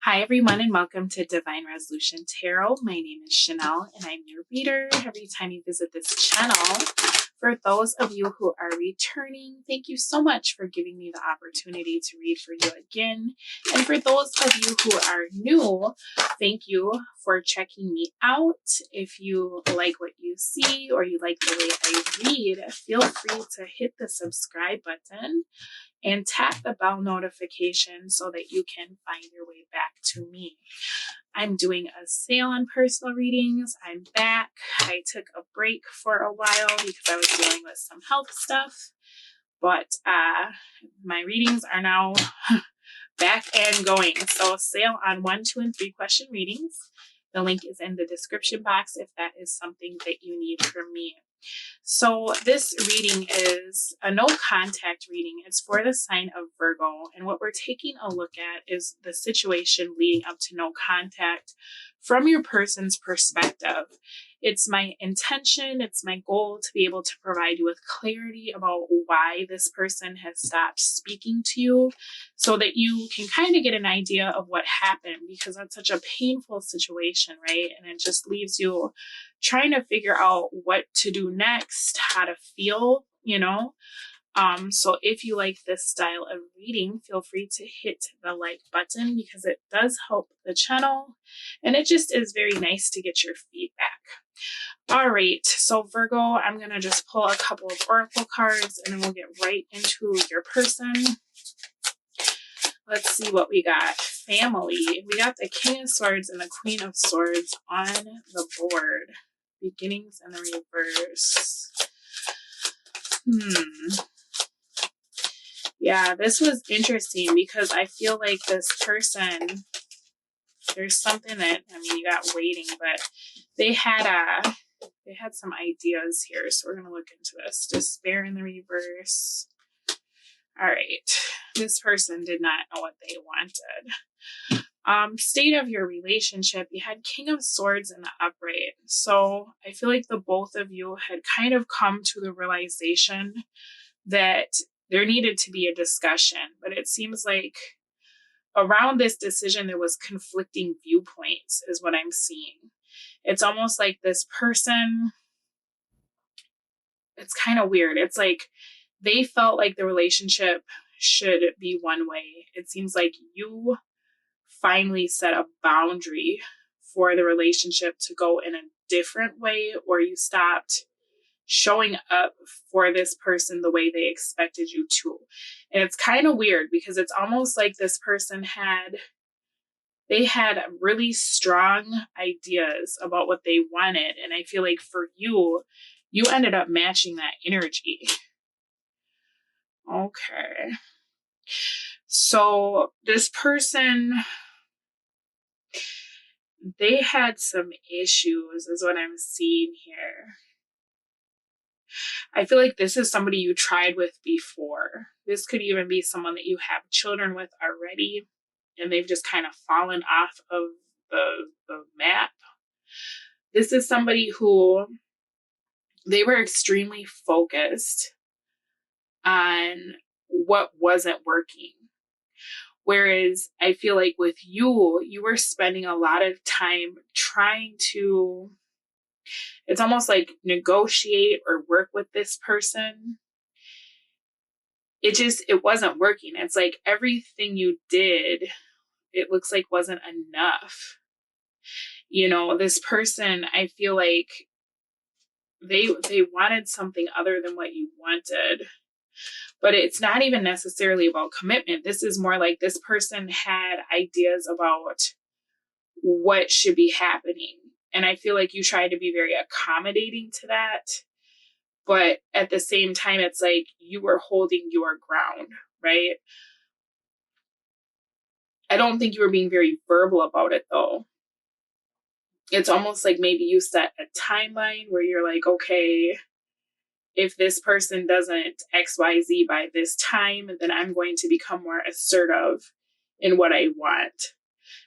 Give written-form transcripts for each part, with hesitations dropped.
Hi, everyone, and welcome to Divine Resolution Tarot. My name is Chanel, and I'm your reader every time you visit this channel. For those of you who are returning, thank you so much for giving me the opportunity to read for you again. And for those of you who are new, thank you for checking me out. If you like what you see or you like the way I read, feel free to hit the subscribe button and tap the bell notification so that you can find your way back to me. I'm doing a sale on personal readings. I'm back. I took a break for a while because I was dealing with some health stuff, but my readings are now back and going. So sale on 1, 2, and 3 question readings. The link is in the description box if that is something that you need from me. So this reading is a no contact reading. It's for the sign of Virgo. And what we're taking a look at is the situation leading up to no contact from your person's perspective. It's my intention, it's my goal to be able to provide you with clarity about why this person has stopped speaking to you so that you can kind of get an idea of what happened, because that's such a painful situation, right? And it just leaves you trying to figure out what to do next, how to feel, So if you like this style of reading, feel free to hit the like button because it does help the channel. And it just is very nice to get your feedback. All right, so Virgo, I'm going to just pull a couple of oracle cards and then we'll get right into your person. Let's see what we got. Family. We got the King of Swords and the Queen of Swords on the board. Beginnings and the reverse. Yeah, this was interesting because I feel like this person, there's something that, you got waiting, but they had some ideas here. So we're going to look into this. Despair in the reverse. All right. This person did not know what they wanted. State of your relationship. You had King of Swords in the upright. So I feel like the both of you had kind of come to the realization that there needed to be a discussion, but it seems like around this decision, there was conflicting viewpoints is what I'm seeing. It's almost like this person, it's kind of weird. It's like they felt like the relationship should be one way. It seems like you finally set a boundary for the relationship to go in a different way, or you stopped showing up for this person the way they expected you to. And it's kind of weird because it's almost like this person had really strong ideas about what they wanted. And I feel like for you, you ended up matching that energy. Okay. So this person, they had some issues is what I'm seeing here. I feel like this is somebody you tried with before. This could even be someone that you have children with already, and they've just kind of fallen off of the map. This is somebody who they were extremely focused on what wasn't working. Whereas I feel like with you, you were spending a lot of time trying to, it's almost like negotiate or work with this person. It wasn't working. It's like everything you did, it looks like wasn't enough. This person, I feel like they wanted something other than what you wanted. But it's not even necessarily about commitment. This is more like this person had ideas about what should be happening. And I feel like you tried to be very accommodating to that. But at the same time, it's like you were holding your ground, right? I don't think you were being very verbal about it, though. It's almost like maybe you set a timeline where you're like, okay, if this person doesn't XYZ by this time, then I'm going to become more assertive in what I want.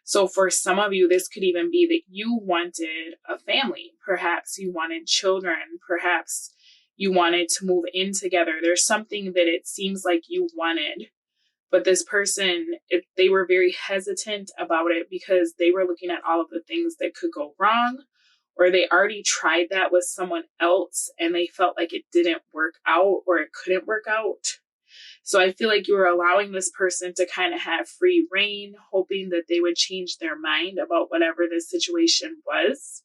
So for some of you, this could even be that you wanted a family. Perhaps you wanted children. Perhaps you wanted to move in together. There's something that it seems like you wanted. But this person, they were very hesitant about it because they were looking at all of the things that could go wrong, or they already tried that with someone else and they felt like it didn't work out or it couldn't work out. So I feel like you were allowing this person to kind of have free reign, hoping that they would change their mind about whatever this situation was.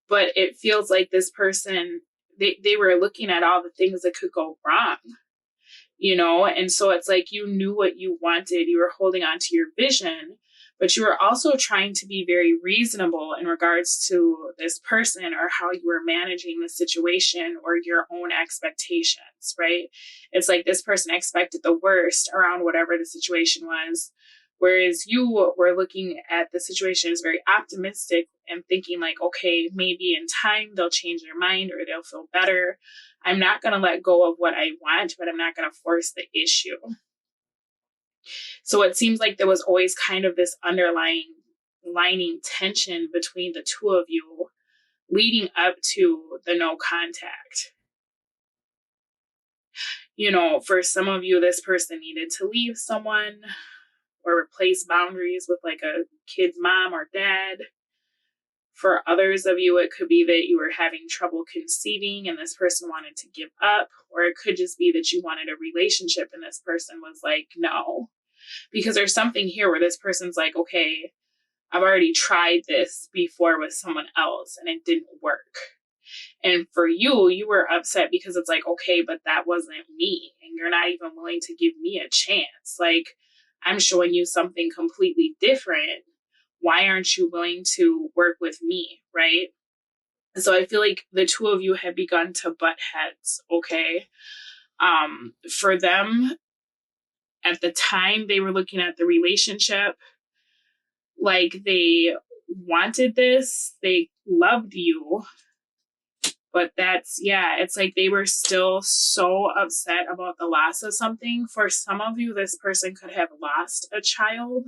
But it feels like this person, they were looking at all the things that could go wrong, you know? And so it's like you knew what you wanted, you were holding on to your vision, but you were also trying to be very reasonable in regards to this person or how you were managing the situation or your own expectations, right? It's like this person expected the worst around whatever the situation was, whereas you were looking at the situation as very optimistic and thinking like, okay, maybe in time they'll change their mind or they'll feel better. I'm not going to let go of what I want, but I'm not going to force the issue. So it seems like there was always kind of this underlying tension between the two of you leading up to the no contact. You know, for some of you, this person needed to leave someone or replace boundaries with like a kid's mom or dad. For others of you, it could be that you were having trouble conceiving and this person wanted to give up, or it could just be that you wanted a relationship and this person was like, no. Because there's something here where this person's like, okay, I've already tried this before with someone else and it didn't work. And for you, you were upset because it's like, okay, but that wasn't me. And you're not even willing to give me a chance. Like, I'm showing you something completely different. Why aren't you willing to work with me, right? So I feel like the two of you have begun to butt heads, okay? For them, at the time they were looking at the relationship, like they wanted this, they loved you, but it's like they were still so upset about the loss of something. For some of you, this person could have lost a child.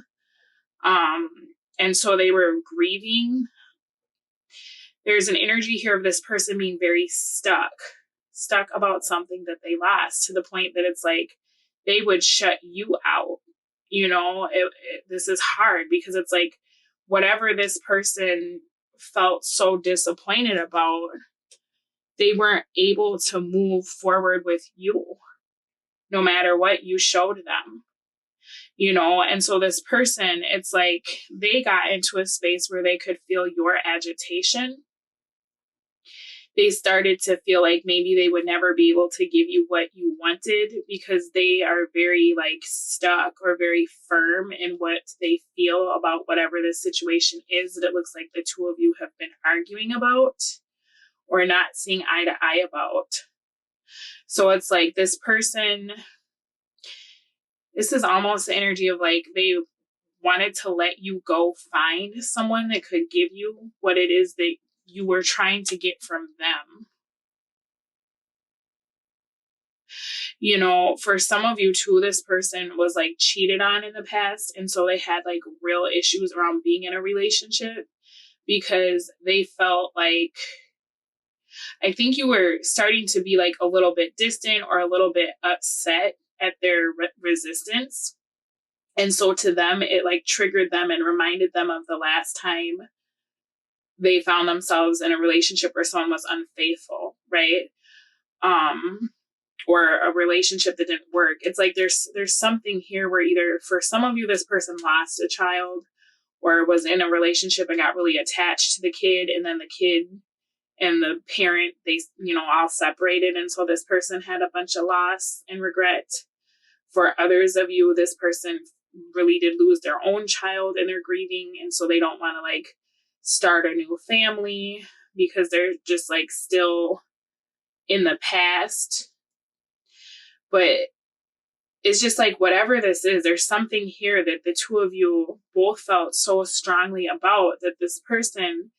And so they were grieving. There's an energy here of this person being very stuck about something that they lost, to the point that it's like they would shut you out. You know, this is hard because it's like whatever this person felt so disappointed about, they weren't able to move forward with you, no matter what you showed them, you know? And so this person, it's like they got into a space where they could feel your agitation. They started to feel like maybe they would never be able to give you what you wanted because they are very like stuck or very firm in what they feel about whatever this situation is that it looks like the two of you have been arguing about or not seeing eye to eye about. So it's like this person, this is almost the energy of like they wanted to let you go find someone that could give you what it is that you were trying to get from them. You know, for some of you too, this person was like cheated on in the past. And so they had like real issues around being in a relationship because they felt like, I think you were starting to be like a little bit distant or a little bit upset at their resistance. And so to them, it like triggered them and reminded them of the last time they found themselves in a relationship where someone was unfaithful, right? Or a relationship that didn't work. It's like there's something here where either for some of you, this person lost a child or was in a relationship and got really attached to the kid, and then the kid and the parent, they, you know, all separated. And so this person had a bunch of loss and regret. For others of you, this person really did lose their own child and they're grieving. And so they don't want to like start a new family because they're just like still in the past. But it's just like whatever this is, there's something here that the two of you both felt so strongly about that this person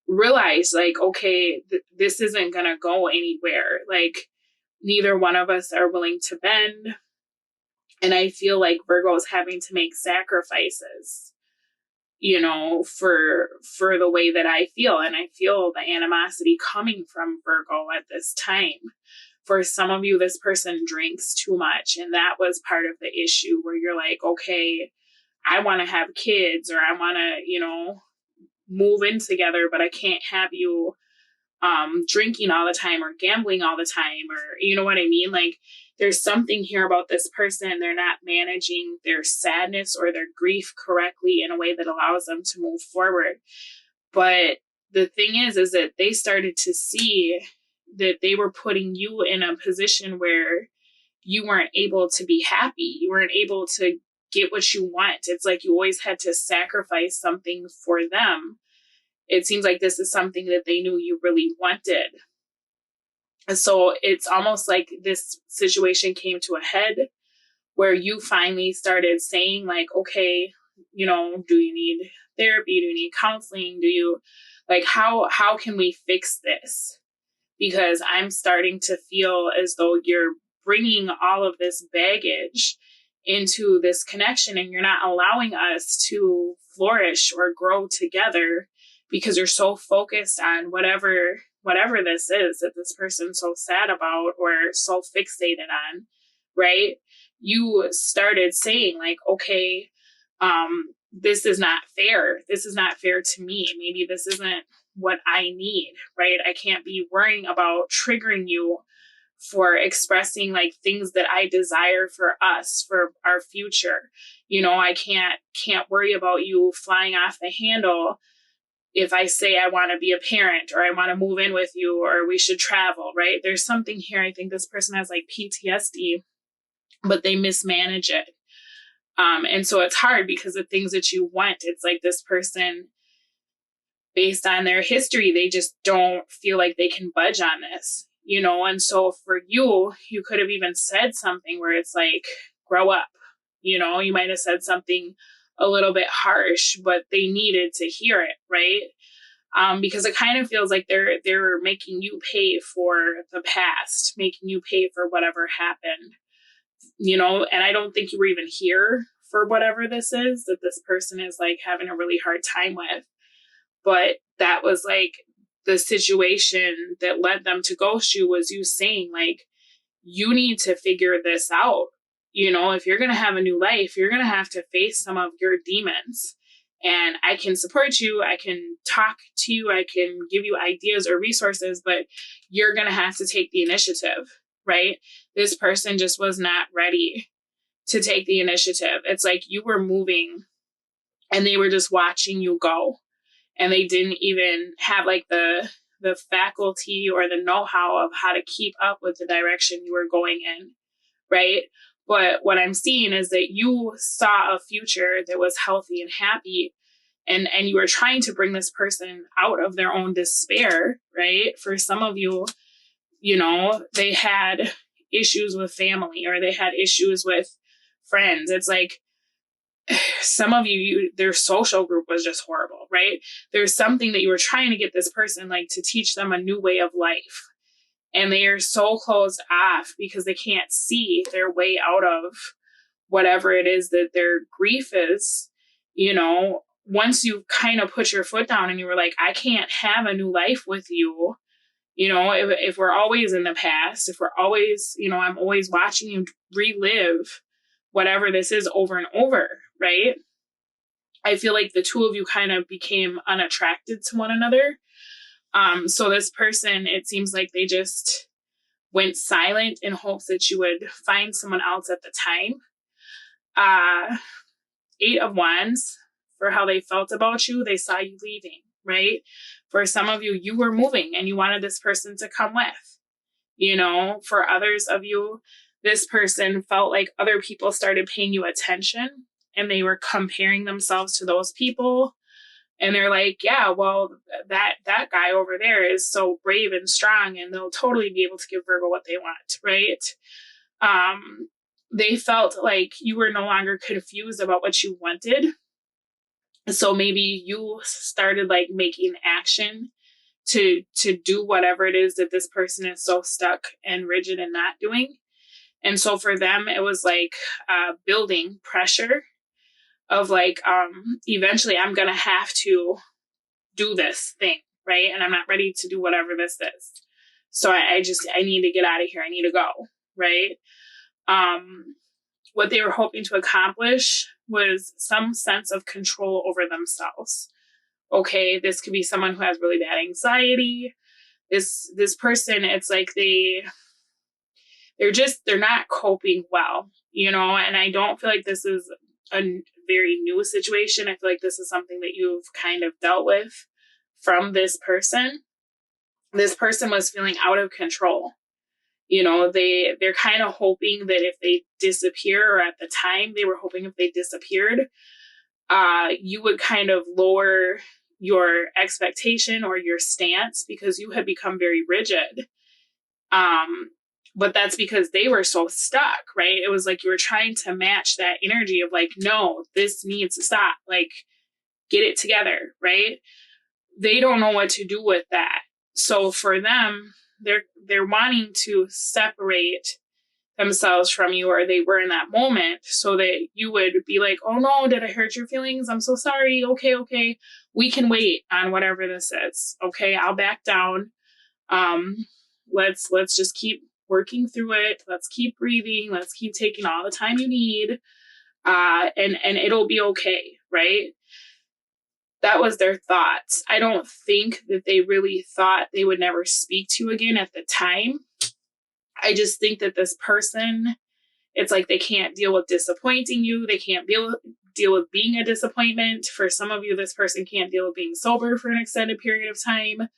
realized like, okay, this isn't going to go anywhere. Like neither one of us are willing to bend. And I feel like Virgo is having to make sacrifices, you know, for the way that I feel. And I feel the animosity coming from Virgo at this time. For some of you, this person drinks too much. And that was part of the issue where you're like, okay, I want to have kids, or I want to, you know, move in together, but I can't have you drinking all the time or gambling all the time, or you know what I mean? Like, there's something here about this person. They're not managing their sadness or their grief correctly in a way that allows them to move forward. But the thing is that they started to see that they were putting you in a position where you weren't able to be happy. You weren't able to get what you want. It's like you always had to sacrifice something for them. It seems like this is something that they knew you really wanted. And so it's almost like this situation came to a head where you finally started saying, like, okay, you know, do you need therapy? Do you need counseling? Do you, like, how can we fix this? Because I'm starting to feel as though you're bringing all of this baggage into this connection, and you're not allowing us to flourish or grow together because you're so focused on whatever this is that this person's so sad about or so fixated on, right? You started saying, like, okay, this is not fair. This is not fair to me. Maybe this isn't what I need, right? I can't be worrying about triggering you for expressing like things that I desire for us, for our future. You know, I can't worry about you flying off the handle if I say I want to be a parent, or I want to move in with you, or we should travel, right? There's something here. I think this person has like PTSD, but they mismanage it. And so it's hard because the things that you want, it's like this person, based on their history, they just don't feel like they can budge on this, you know? And so for you, you could have even said something where it's like, grow up, you know? You might have said something a little bit harsh, but they needed to hear it, right? Because it kind of feels like they're making you pay for the past, making you pay for whatever happened, you know? And I don't think you were even here for whatever this is that this person is like having a really hard time with. But that was like the situation that led them to ghost you, was you saying, like, you need to figure this out. You know, if you're going to have a new life, you're going to have to face some of your demons. And I can support you. I can talk to you. I can give you ideas or resources, but you're going to have to take the initiative, right? This person just was not ready to take the initiative. It's like you were moving and they were just watching you go. And they didn't even have like the faculty or the know-how of how to keep up with the direction you were going in, right? But what I'm seeing is that you saw a future that was healthy and happy, and you were trying to bring this person out of their own despair, right? For some of you, you know, they had issues with family, or they had issues with friends. It's like, some of you, their social group was just horrible, right? There's something that you were trying to get this person, like, to teach them a new way of life. And they are so closed off because they can't see their way out of whatever it is that their grief is. You know, once you kind of put your foot down and you were like, I can't have a new life with you. You know, if we're always in the past, if we're always, you know, I'm always watching you relive whatever this is over and over, right? I feel like the two of you kind of became unattracted to one another. So this person, it seems like they just went silent in hopes that you would find someone else at the time. 8 of Wands, for how they felt about you, they saw you leaving, right? For some of you, you were moving and you wanted this person to come with. You know, for others of you, this person felt like other people started paying you attention and they were comparing themselves to those people. And they're like, yeah, well, that guy over there is so brave and strong and they'll totally be able to give Virgo what they want, right? They felt like you were no longer confused about what you wanted. So maybe you started like making action to do whatever it is that this person is so stuck and rigid and not doing. And so for them, it was like building pressure of like, eventually I'm going to have to do this thing, right? And I'm not ready to do whatever this is. So I need to get out of here. I need to go, right? What they were hoping to accomplish was some sense of control over themselves. Okay, this could be someone who has really bad anxiety. This person, it's like they're not coping well, and I don't feel like this is a very new situation. I feel like this is something that you've kind of dealt with from this person. This person was feeling out of control. They're kind of hoping that if they disappear, or at the time they were hoping if they disappeared, you would kind of lower your expectation or your stance, because you had become very rigid. But that's because they were so stuck, right? It was like you were trying to match that energy of like, no, this needs to stop. Like, get it together, right? They don't know what to do with that. So for them, they're wanting to separate themselves from you, or they were in that moment, so that you would be like, oh no, did I hurt your feelings? I'm so sorry. Okay. We can wait on whatever this is. Okay, I'll back down. Let's just keep working through it. Let's keep breathing. Let's keep taking all the time you need. And it'll be okay, right? That was their thoughts. I don't think that they really thought they would never speak to you again at the time. I just think that this person, it's like they can't deal with disappointing you. They can't deal with being a disappointment. For some of you, this person can't deal with being sober for an extended period of time.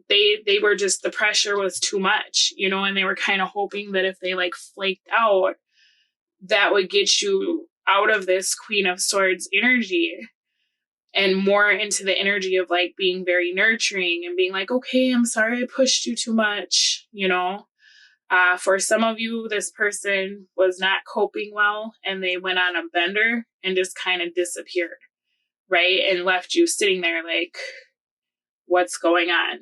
They were just, the pressure was too much, and they were kind of hoping that if they like flaked out, that would get you out of this Queen of Swords energy and more into the energy of like being very nurturing and being like, okay, I'm sorry I pushed you too much, For some of you, this person was not coping well, and they went on a bender and just kind of disappeared, right? And left you sitting there like, what's going on?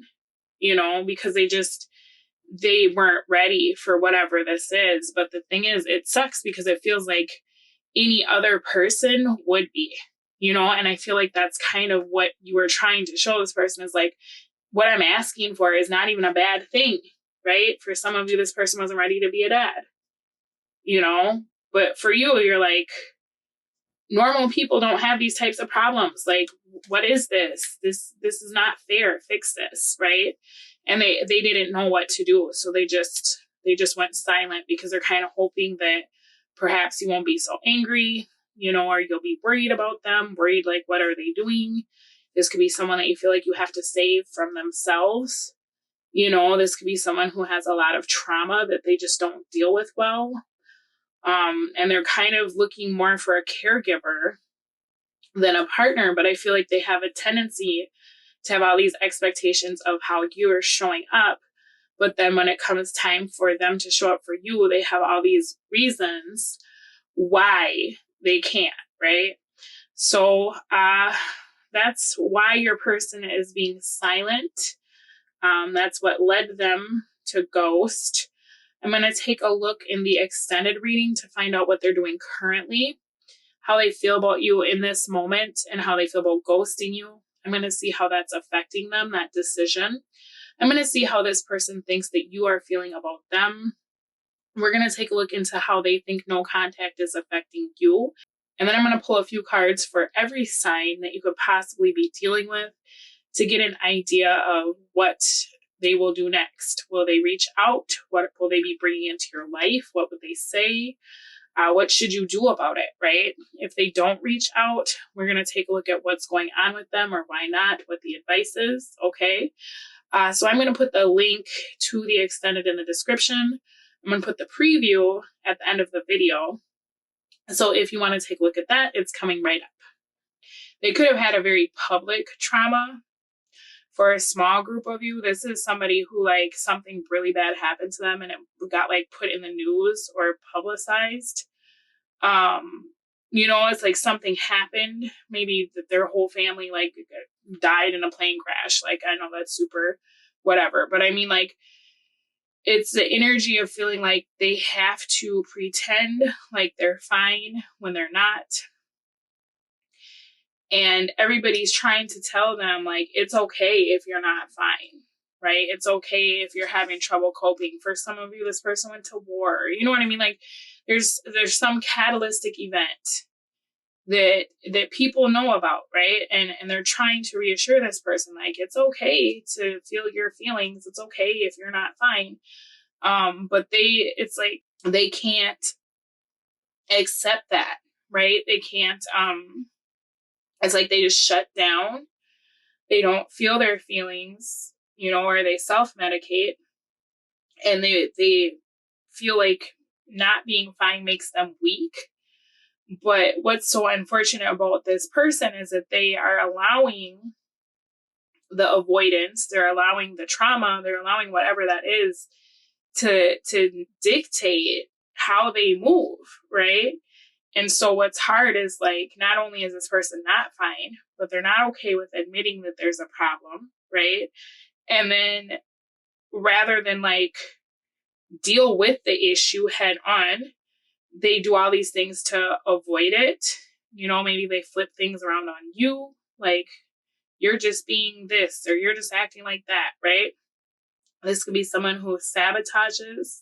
Because they weren't ready for whatever this is. But the thing is, it sucks because it feels like any other person would be, and I feel like that's kind of what you were trying to show this person, is like, what I'm asking for is not even a bad thing, right? For some of you, this person wasn't ready to be a dad, but for you, you're like, normal people don't have these types of problems. Like, what is this? This is not fair. Fix this, right? And they didn't know what to do. So they just went silent, because they're kind of hoping that perhaps you won't be so angry, or you'll be worried about them, worried like, what are they doing? This could be someone that you feel like you have to save from themselves. This could be someone who has a lot of trauma that they just don't deal with well. And they're kind of looking more for a caregiver than a partner, but I feel like they have a tendency to have all these expectations of how you're showing up. But then when it comes time for them to show up for you, they have all these reasons why they can't, right? So that's why your person is being silent. That's what led them to ghost. I'm going to take a look in the extended reading to find out what they're doing currently, how they feel about you in this moment, and how they feel about ghosting you. I'm going to see how that's affecting them, that decision. I'm going to see how this person thinks that you are feeling about them. We're going to take a look into how they think no contact is affecting you. And then I'm going to pull a few cards for every sign that you could possibly be dealing with to get an idea of what they will do next. Will they reach out? What will they be bringing into your life? What would they say? What should you do about it, right? If they don't reach out, we're going to take a look at what's going on with them, or why not, what the advice is, okay? So I'm going to put the link to the extended in the description. I'm going to put the preview at the end of the video. So if you want to take a look at that, it's coming right up. They could have had a very public trauma. For a small group of you, this is somebody who like something really bad happened to them and it got like put in the news or publicized. It's like something happened. Maybe that their whole family like died in a plane crash. Like, I know that's super whatever, but I mean, like, it's the energy of feeling like they have to pretend like they're fine when they're not. And everybody's trying to tell them, like, it's okay if you're not fine. right? It's okay if you're having trouble coping. For some of you, this person went to war. You know what I mean? Like there's some catalytic event that people know about, right? And they're trying to reassure this person, like, it's okay to feel your feelings. It's okay if you're not fine. But it's like they can't accept that, right? They can't, it's like they just shut down. They don't feel their feelings, or they self-medicate, and they feel like not being fine makes them weak. But what's so unfortunate about this person is that they are allowing the avoidance, they're allowing the trauma, they're allowing whatever that is to dictate how they move, right? And so what's hard is like, not only is this person not fine, but they're not okay with admitting that there's a problem, right? And then rather than like deal with the issue head on, they do all these things to avoid it. Maybe they flip things around on you, like you're just being this or you're just acting like that, right? This could be someone who sabotages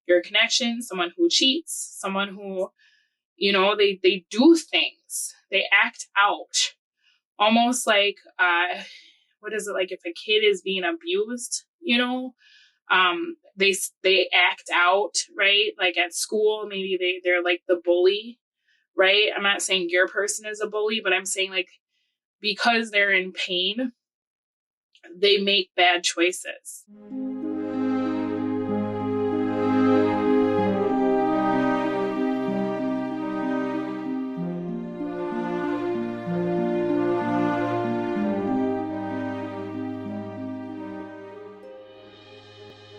your connection, someone who cheats, someone who, they do things, they act out, almost like, what is it, like if a kid is being abused, they act out, right? Like at school, maybe they're like the bully, right? I'm not saying your person is a bully, but I'm saying like, because they're in pain, they make bad choices.